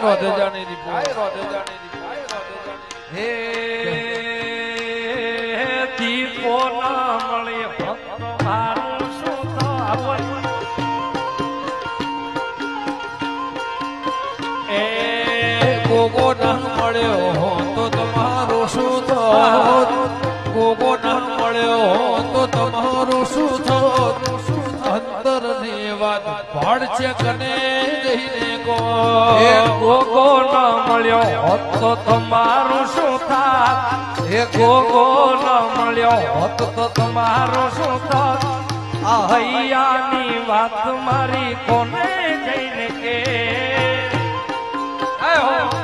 રોધે જાણી રી આય રોધે જાણી રી આય રોધે જાણી હે દીપો ના મળે ભક્ત મારું શું થાવન એ ગોગો ના મળ્યો તો તમારું શું થાત ગોગો ના મળ્યો તો તમારું શું થાત અંતર ની વાત ભાડ છે કને જઈને કો એ ગોગો ન મળ્યો હોત તો તમારું શું થાત એ ગોગો ન મળ્યો હોત તો તમારું શું થાત આ હૈયાની વાત મારી કોને જઈને કે આયો